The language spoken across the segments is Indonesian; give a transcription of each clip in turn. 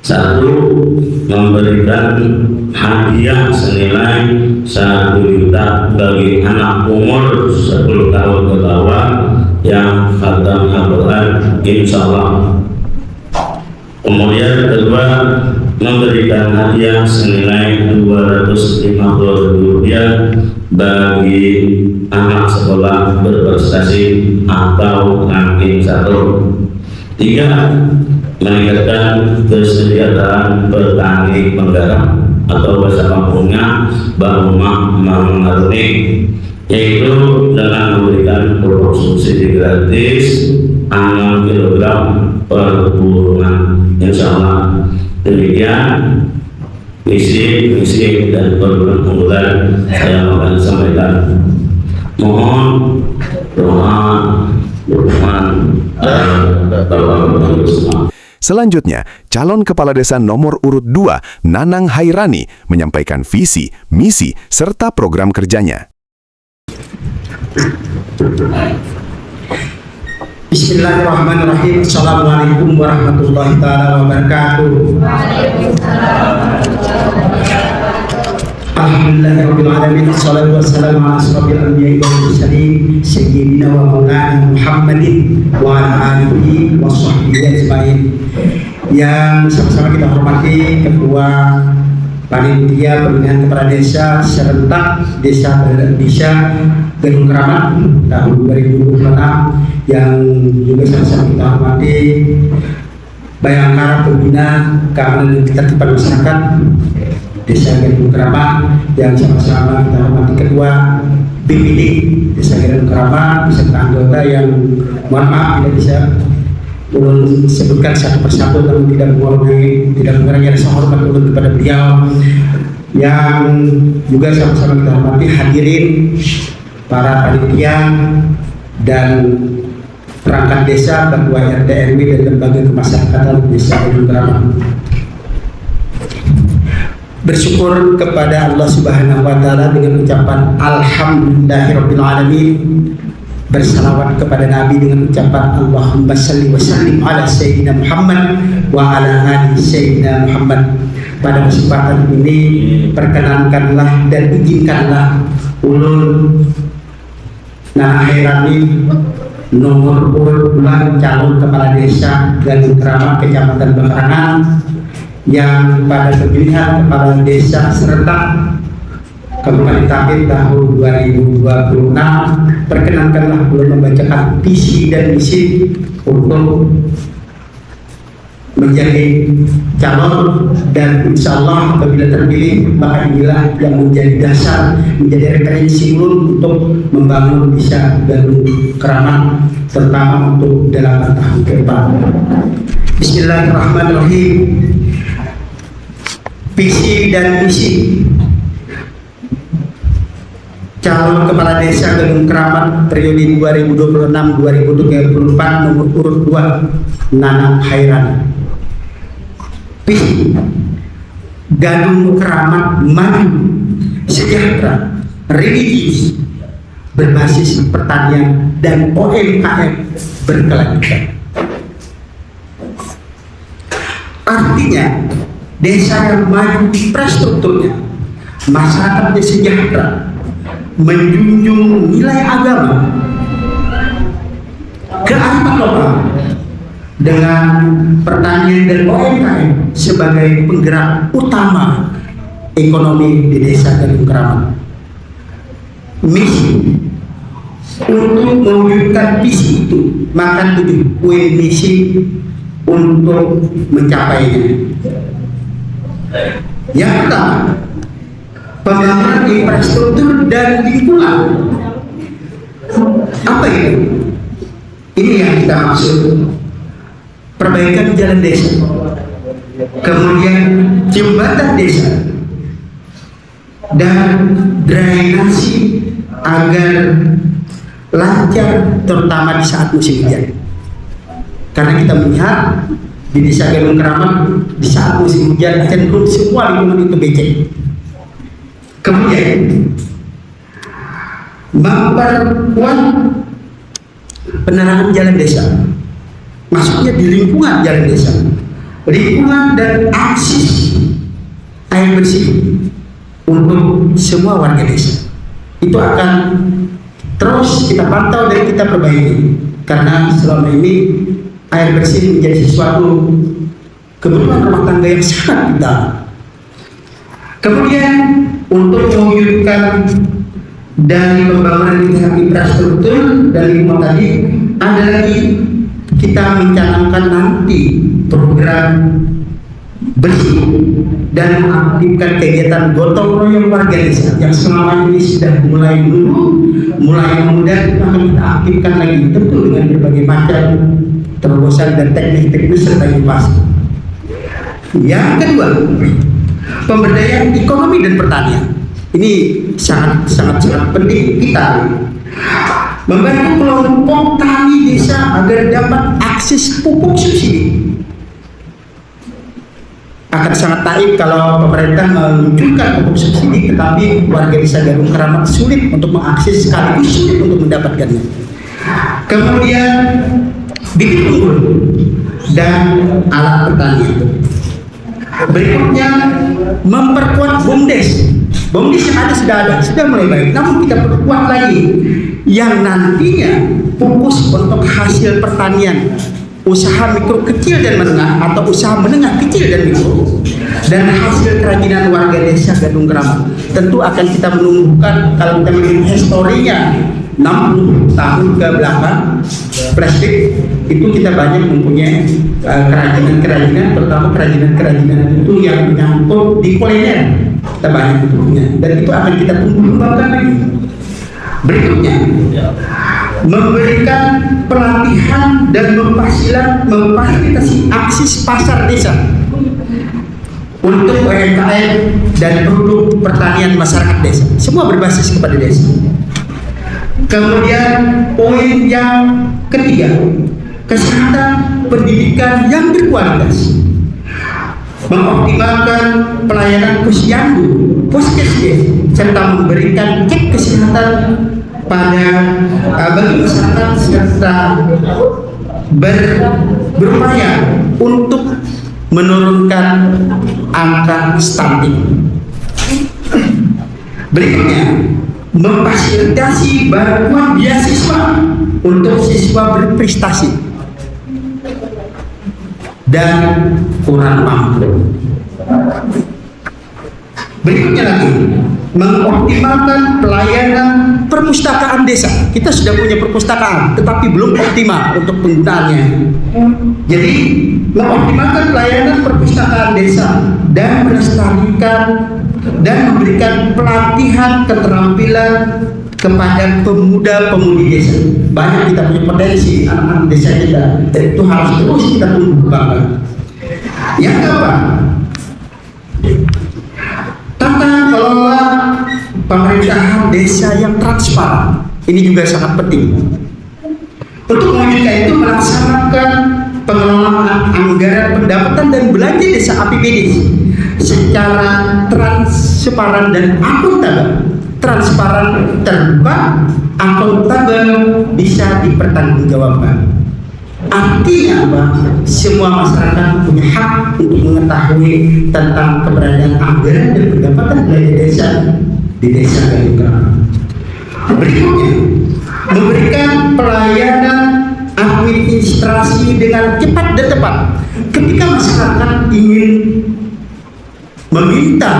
Satu, memberikan hadiah senilai 1 juta bagi anak umur 10 tahun ke bawah yang khatam Al-Quran, insya Allah. Kemudian kedua, memberikan hadiah senilai 250.000 rupiah bagi anak sekolah berprestasi atau ranking 1. Tiga, meningkatkan kesejahteraan petani penggarap atau bahasa kampungnya Bang Mengaruni, yaitu dengan memberikan pupuk subsidi gratis 6 kg per bulan, insya Allah. Demikian misi dan program unggulan saya akan sampaikan. Mohon doa, dukungan dan tolong semua. Selanjutnya, calon kepala desa nomor urut 2, Nanang Hairani, menyampaikan visi, misi, serta program kerjanya. Bismillahirrahmanirrahim. Assalamualaikum warahmatullahi wabarakatuh. Alhamdulillahirrahmanirrahim. Assalatu wassalamu ala asrafil anbiya'i wal mursalin sayyidina wa maulana Muhammadin wa ala alihi wa sahbihi ajmain. Yang sama-sama kita hormati Ketua Panitia Pemilihan Kepala Desa serentak Desa Indonesia Gadung Keramat tahun 2026, yang juga sama-sama kita hormati Bayangkara Pembina Keamanan dan Ketertiban Masyarakat Desa Gadung Keramat, yang sama-sama kita hormati Ketua BPD Desa Gadung Keramat beserta anggota yang mohon maaf tidak bisa ulun sebutkan satu persatu, namun tidak mengurangi rasa hormat ulun kepada beliau, yang juga sama-sama kita hormati hadirin para panitia dan perangkat desa, ketua RT RW dan lembaga kemasyarakatan Desa Gadung Keramat. Bersyukur kepada Allah Subhanahu wa taala dengan ucapan alhamdulillahirabbil alamin. Bersalawat kepada Nabi dengan ucapan Allahumma salli wa sallim ala Sayyidina Muhammad wa ala ali Sayyidina Muhammad. Pada kesempatan ini perkenankanlah dan izinkanlah ulun Nanang Hairani nomor urut 2 calon kepala desa Gadung Keramat Kecamatan Bakarangan, yang pada pemilihan kepala desa serentak Kabupaten Tapin tahun 2026 perkenankanlah belum membacakan visi dan misi untuk menjadi calon, dan insya Allah apabila terpilih maka inilah yang menjadi dasar, menjadi referensi untuk membangun Desa Gadung Keramat terutama untuk 8 tahun ke depan. Bismillahirrahmanirrahim. Visi dan misi calon kepala desa Gadung Keramat periode 2026-2024 nomor urut 2 Nanang Hairani. Visi Gadung Keramat maju, sejahtera, religius, berbasis pertanian dan UMKM berkelanjutan. Artinya desa yang maju infrastrukturnya, masyarakatnya sejahtera, menjunjung nilai agama, kearifan lokal dengan pertanian dan UMKM sebagai penggerak utama ekonomi di Desa Gadung Keramat. Misi untuk mewujudkan visi itu, maka 7 poin misi untuk mencapainya. Yang pertama, pembangunan infrastruktur dan lingkungan. Apa itu? Ini yang kita maksud. Perbaikan jalan desa, kemudian jembatan desa, dan drainasi agar lancar terutama di saat musim hujan. Karena kita melihat di Desa Gadung Keramat di saat musim hujan cenderung semua lingkungan itu becek. Kemudian memperkuat penerangan jalan desa, maksudnya di lingkungan jalan desa, lingkungan dan akses air bersih untuk semua warga desa. Itu akan terus kita pantau dan kita perbaiki, karena selama ini air bersih menjadi sesuatu kebutuhan rumah tangga yang sangat vital. Kemudian untuk mewujudkan dari pembangunan infrastruktur dan lingkungan tadi, ada lagi kita mencanangkan nanti program bersih dan mengaktifkan kegiatan gotong royong warga desa yang selama ini sudah mulai mudah, akan kita aktifkan lagi, tentu dengan berbagai macam terobosan dan teknik-teknik serta inovasi. Yang kedua, pemberdayaan ekonomi dan pertanian. Ini sangat penting kita membantu kelompok tani desa agar dapat akses pupuk subsidi. Akan sangat taib kalau pemerintah meluncurkan pupuk subsidi, tetapi warga desa Gadung Keramat sulit untuk mengakses, sekaligus sulit untuk mendapatkannya. Kemudian bibit unggul dan alat pertanian. Berikutnya memperkuat BUMDes. BUMDes yang ada sudah mulai baik, namun kita perkuat lagi yang nantinya fokus untuk hasil pertanian, usaha mikro kecil dan menengah atau usaha menengah kecil dan mikro, dan hasil kerajinan warga desa Gadung Keramat. Tentu akan kita menumbuhkan, kalau kita melihat historinya 60 tahun ke belakang flashback, itu kita banyak mempunyai kerajinan-kerajinan, terutama kerajinan-kerajinan itu yang menyangkut di kuliner, kita banyak punya, dan itu akan kita kembangkan lagi. Berikutnya, memberikan pelatihan dan memfasilitasi akses pasar desa untuk UMKM dan produk pertanian masyarakat desa, semua berbasis kepada desa. Kemudian poin yang ketiga, kesehatan pendidikan yang berkualitas, mengoptimalkan pelayanan posyandu, puskesdes, serta memberikan cek kesehatan pada bagi masyarakat, serta berupaya untuk menurunkan angka stunting. Berikutnya, memfasilitasi bantuan beasiswa untuk siswa berprestasi dan kurang mampu. Berikutnya lagi, mengoptimalkan pelayanan perpustakaan desa. Kita sudah punya perpustakaan, tetapi belum optimal untuk penggunaannya. Jadi, mengoptimalkan pelayanan perpustakaan desa dan melestarikan dan memberikan pelatihan keterampilan kepada pemuda-pemudi desa. Banyak kita punya potensi anak-anak desa kita, dan itu harus terus kita tumbuhkan. Yang keempat, tata kelola pemerintahan desa yang transparan. Ini juga sangat penting. Untuk mewujudkan itu, melaksanakan pengelolaan anggaran pendapatan dan belanja desa APBD secara transparan dan akuntabel. Transparan, terbuka, akuntabel, bisa dipertanggungjawabkan. Artinya apa? Semua masyarakat punya hak untuk mengetahui tentang keberadaan anggaran dan pendapatan belanja desa di desa Gadung Keramat. Berikutnya, memberikan pelayanan administrasi dengan cepat dan tepat. Ketika masyarakat ingin meminta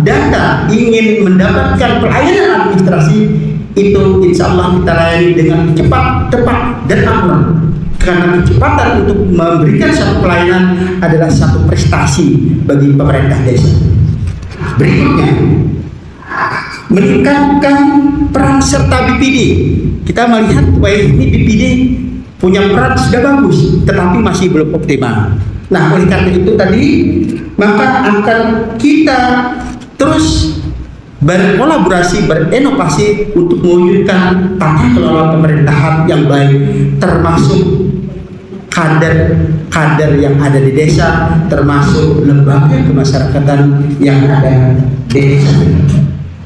data, ingin mendapatkan pelayanan administrasi, itu insya Allah kita layani dengan cepat, tepat, dan akurat. Karena kecepatan untuk memberikan satu pelayanan adalah satu prestasi bagi pemerintah desa. Berikutnya, meningkatkan peran serta BPD. Kita melihat bahwa ini BPD punya peran sudah bagus, tetapi masih belum optimal. Nah, oleh karena itu tadi, maka akan kita terus berkolaborasi, berinovasi untuk mewujudkan tata kelola pemerintahan yang baik, termasuk kader yang ada di desa, termasuk lembaga kemasyarakatan yang ada di desa.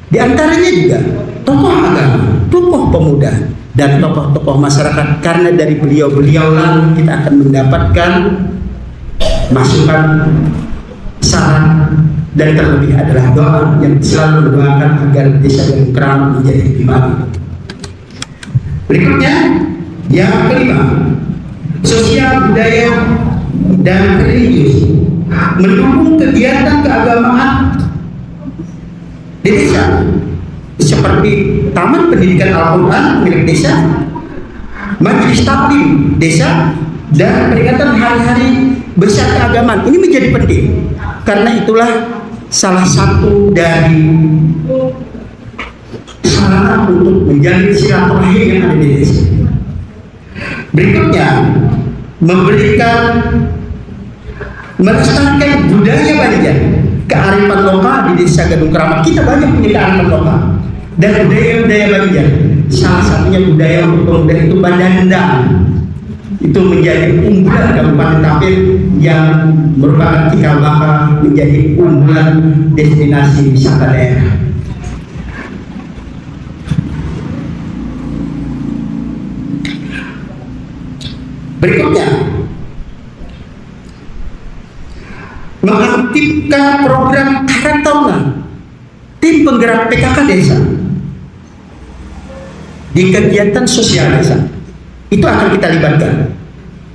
Di antaranya juga tokoh agama, tokoh pemuda, dan tokoh-tokoh masyarakat, karena dari beliau-beliau lah kita akan mendapatkan masukan, saran, dan terlebih adalah doa yang selalu mendoakan agar desa Gadung Keramat menjadi lebih baik. Berikutnya, yang kelima, sosial, budaya, dan religius, mendukung kegiatan keagamaan di desa seperti Taman Pendidikan Al-Quran milik desa, Majelis Taklim desa, dan peringatan hari-hari besar keagamaan. Ini menjadi penting karena itulah salah satu dari sarana untuk menjalin silaturahim yang ada di desa. Berikutnya, melestarikan budaya Banjar, kearifan lokal di desa Gadung Keramat. Kita banyak punya kearifan lokal dan budaya Banjar. Salah satunya budaya untuk pemuda itu Bandandang. Itu menjadi unggulan Kabupaten Tapir yang merupakan cikal bakal menjadi unggulan destinasi wisata daerah. Berikutnya, mengaktifkan program karang tahunan tim penggerak PKK desa di kegiatan sosial desa. Itu akan kita libatkan,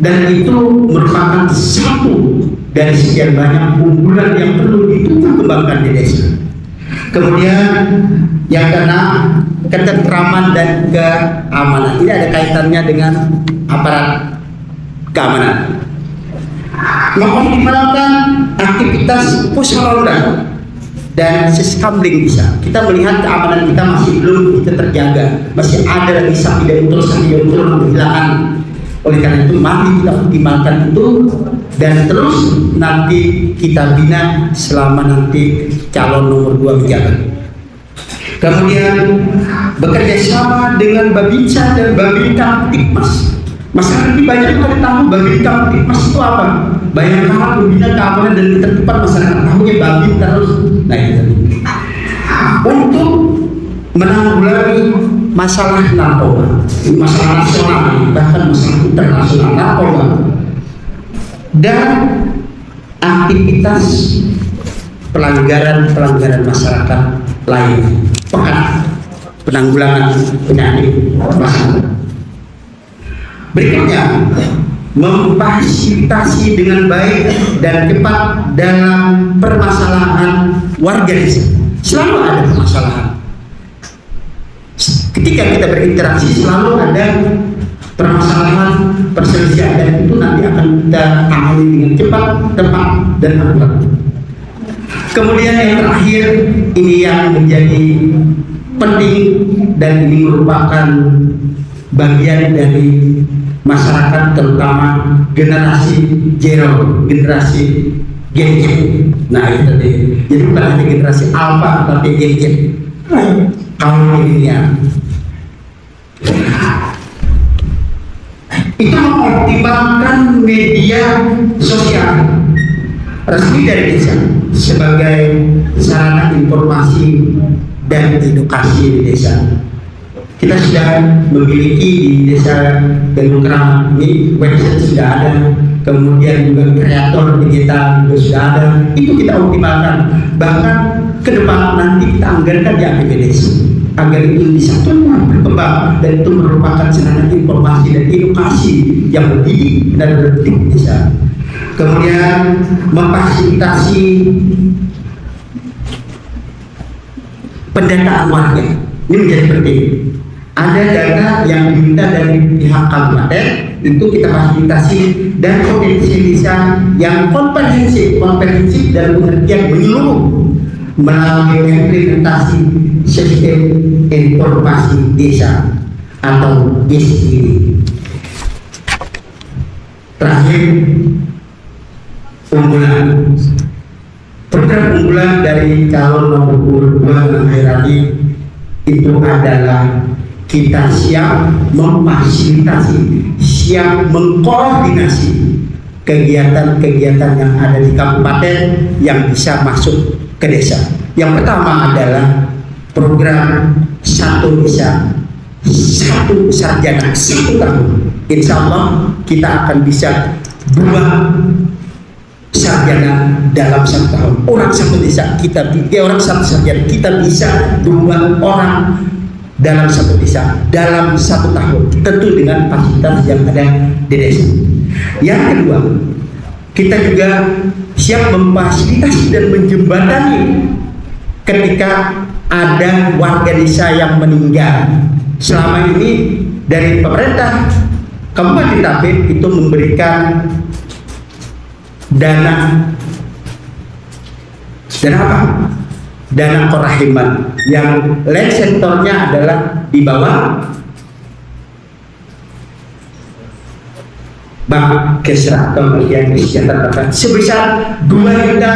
dan itu merupakan satu dari sekian banyak unggulan yang perlu ditumbuh kembangkan di desa. Kemudian yang keenam, ketentraman dan keamanan. Ini ada kaitannya dengan aparat keamanan. Mengoptimalkan aktivitas pusarolda dan siskamling bisa. Kita melihat keamanan kita masih belum kita terjaga, masih ada lagi sapi dan untur menghilangkan. Oleh karena itu mari kita optimalkan itu dan terus nanti kita bina selama nanti calon nomor 2 menjabat. Kemudian bekerja sama dengan Babinsa dan Babinka Tikmas. Masyarakat ini banyak yang tahu Babinka Tikmas itu apa. Banyak hal membina keamanan dan ketertiban masyarakat, tahunya Babin terus. Nah itu untuk menanggulangi masalah narkoba, masalah nasional, bahkan masalah internasional narkoba, dan aktivitas pelanggaran masyarakat lain, penanggulangan penyakit masyarakat. Berikutnya, memfasilitasi dengan baik dan cepat dalam permasalahan warga desa. Selalu ada permasalahan. Ketika kita berinteraksi selalu ada permasalahan, perselisihan, dan itu nanti akan kita tangani dengan cepat, tepat, dan akurat. Kemudian yang terakhir, ini yang menjadi penting dan ini merupakan bagian dari masyarakat, terutama generasi zero, generasi Gen Z. Nah itu tadi. Jadi bukan hanya generasi Alpha tapi Gen Z. Kaum milenial. Itu mengoptimalkan media sosial resmi dari desa sebagai sarana informasi dan edukasi di desa. Kita sudah memiliki di desa Gadung Keramat ini website sudah ada, kemudian juga kreator digital juga sudah ada. Itu kita optimalkan. Bahkan ke depan nanti kita anggarkan di APBDes agar itu bisa tumbuh berkembang dan itu merupakan sarana informasi dan edukasi yang mendidik dan berdidik di desa. Kemudian memfasilitasi pendataan warga. Ini menjadi penting. Ada data yang diminta dari pihak kabupaten, itu kita fasilitasi, dan potensi desa yang komprehensif dalam pengertian menyeluruh melalui implementasi sistem informasi desa atau DIS. Terakhir, program unggulan dari calon nomor 2 Khairadi itu adalah kita siap memfasilitasi, siap mengkoordinasi kegiatan-kegiatan yang ada di kabupaten yang bisa masuk ke desa. Yang pertama adalah program satu desa, satu sarjana, 1 tahun. Insya Allah kita akan bisa 2 sarjana dalam 1 tahun. Orang satu desa kita, orang satu sarjana kita bisa 2 orang dalam 1 desa dalam 1 tahun, tentu dengan fasilitas yang ada di desa. Yang kedua, kita juga siap memfasilitasi dan menjembatani ketika ada warga desa yang meninggal. Selama ini dari pemerintah Kabupaten Tapin itu memberikan dana apa? Dana korahiman yang land sektornya adalah di bawah Bank Kesra atau bagian kesejahteraan sebesar 2 juta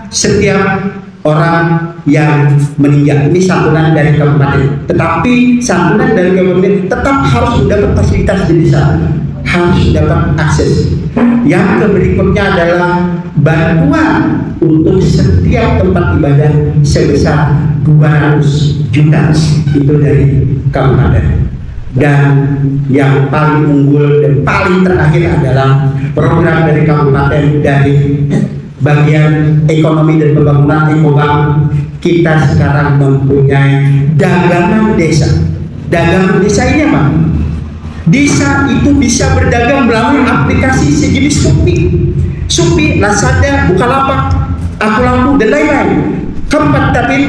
setiap orang yang meninggal. Ini santunan dari kabupaten. Tetapi santunan dari kabupaten tetap harus mendapat fasilitas di desa, harus dapat akses. Yang berikutnya adalah bantuan untuk setiap tempat ibadah sebesar 200 juta itu dari kabupaten. Dan yang paling unggul dan paling terakhir adalah program dari kabupaten dari bagian ekonomi dan pembangunan Ekobank. Kita sekarang mempunyai dagangan desa. Dagangan desa ini apa? Desa itu bisa berdagang melalui aplikasi sejenis Shopee, Lazada, Bukalapak, Akulaku, dan lain-lain. Kabupaten Tapin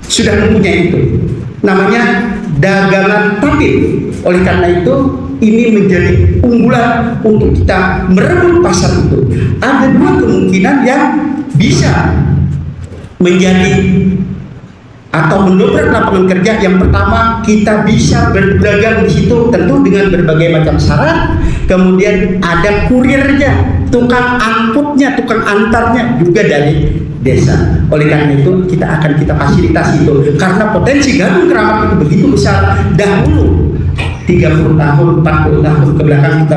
sudah mempunyai itu. Namanya dagangan Tapin. Oleh karena itu, ini menjadi unggulan untuk kita merebut pasar itu. Ada 2 kemungkinan yang bisa menjadi atau mendobrak lapangan kerja. Yang pertama, kita bisa berdagang di situ tentu dengan berbagai macam syarat. Kemudian ada kurirnya, tukang angkutnya, tukang antarnya juga dari desa. Oleh karena itu kita fasilitasi itu karena potensi Gadung Keramat itu begitu besar. Dahulu 30 tahun, 40 tahun ke belakang kita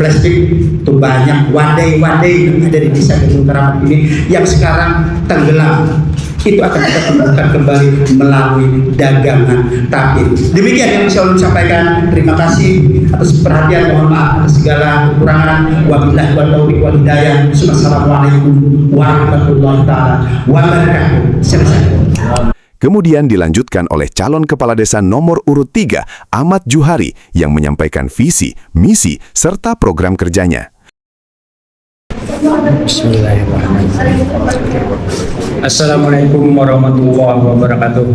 plastik itu banyak wadai-wadai yang ada di desa Gadung Keramat ini yang sekarang tenggelam. Itu akan kita temukan kembali melalui dagangan Tapin. Demikian yang bisa saya sampaikan. Terima kasih atas perhatian. Mohon maaf atas segala kekurangan. Wabillahi taufiq wal hidayah. Assalamualaikum warahmatullahi wabarakatuh. Selesai. Kemudian dilanjutkan oleh calon kepala desa nomor urut 3, Ahmad Juhari, yang menyampaikan visi, misi, serta program kerjanya. Bismillahirrahmanirrahim. Assalamualaikum warahmatullahi wabarakatuh.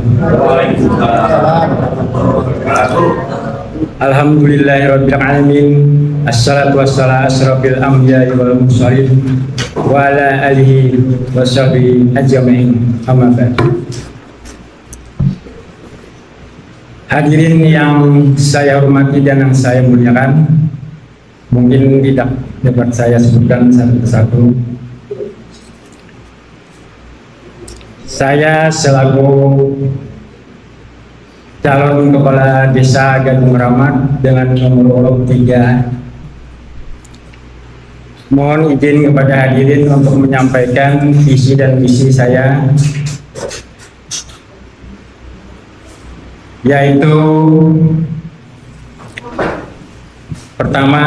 Alhamdulillahirabbil alamin. Assalatu wassalamu asrofil anbiya'i wal mursalin wa ala alihi washabihi ajma'in. Amma ba'd. Hadirin yang saya hormati dan yang saya muliakan, mungkin tidak dapat saya sebutkan satu persatu. Saya selaku calon kepala desa Gadung Keramat dengan nomor urut 3, mohon izin kepada hadirin untuk menyampaikan visi dan misi saya, yaitu pertama,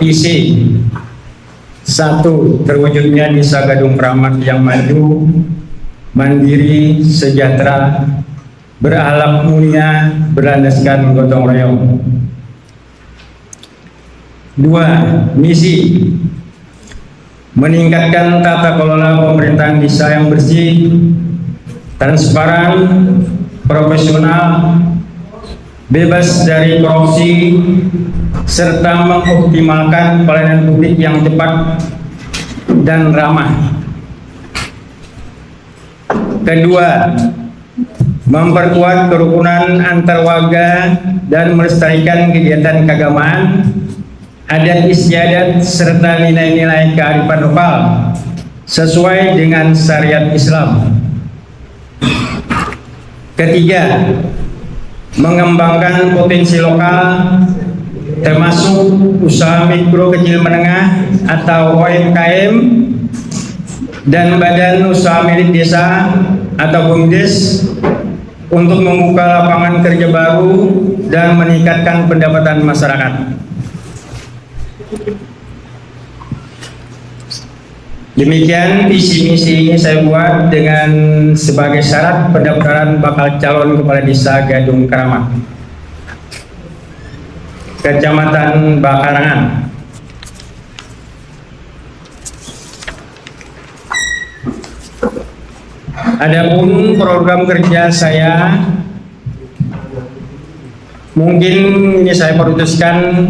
visi 1, terwujudnya desa Gadung Keramat yang maju, mandiri, sejahtera, berakhlak mulia, berlandaskan gotong royong. 2, misi meningkatkan tata kelola pemerintahan desa yang bersih, transparan, profesional, bebas dari korupsi, serta mengoptimalkan pelayanan publik yang cepat dan ramah. Kedua, memperkuat kerukunan antar warga dan melestarikan kegiatan keagamaan, adat istiadat, serta nilai-nilai kearifan lokal sesuai dengan syariat Islam. Ketiga, mengembangkan potensi lokal termasuk usaha mikro kecil menengah atau UMKM dan badan usaha milik desa atau BUMDes untuk membuka lapangan kerja baru dan meningkatkan pendapatan masyarakat. Demikian visi misi ini saya buat dengan sebagai syarat pendaftaran bakal calon kepala desa Gadung Keramat, Kecamatan Bakarangan. Adapun program kerja saya, mungkin ini saya putuskan,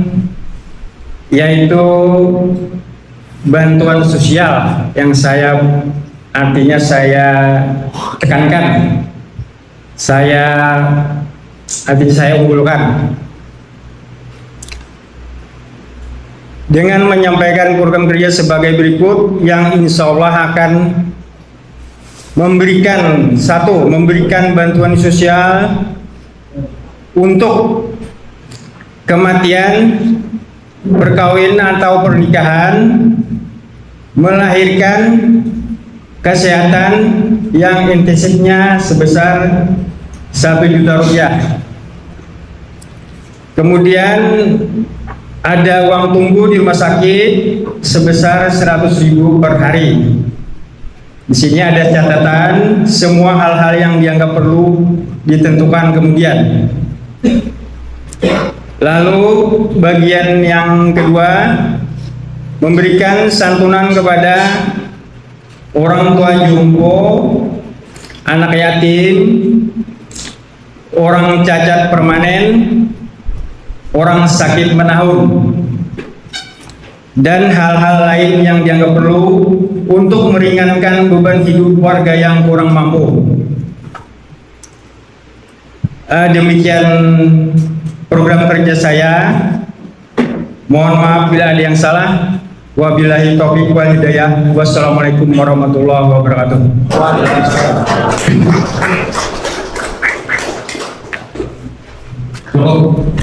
yaitu bantuan sosial yang artinya saya tekankan, artinya saya unggulkan dengan menyampaikan program kerja sebagai berikut yang insya Allah akan memberikan bantuan sosial untuk kematian, perkawinan atau pernikahan, melahirkan, kesehatan yang intensifnya sebesar 1 juta rupiah. Kemudian ada uang tunggu di rumah sakit sebesar 100.000 per hari. Di sini ada catatan semua hal-hal yang dianggap perlu ditentukan kemudian. Lalu bagian yang kedua, memberikan santunan kepada orang tua jompo, anak yatim, orang cacat permanen, orang sakit menahun, dan hal-hal lain yang dianggap perlu untuk meringankan beban hidup warga yang kurang mampu. Demikian program kerja saya. Mohon maaf bila ada yang salah. Wabillahi taufiq wal hidayah. Wassalamualaikum warahmatullahi wabarakatuh. Cukup.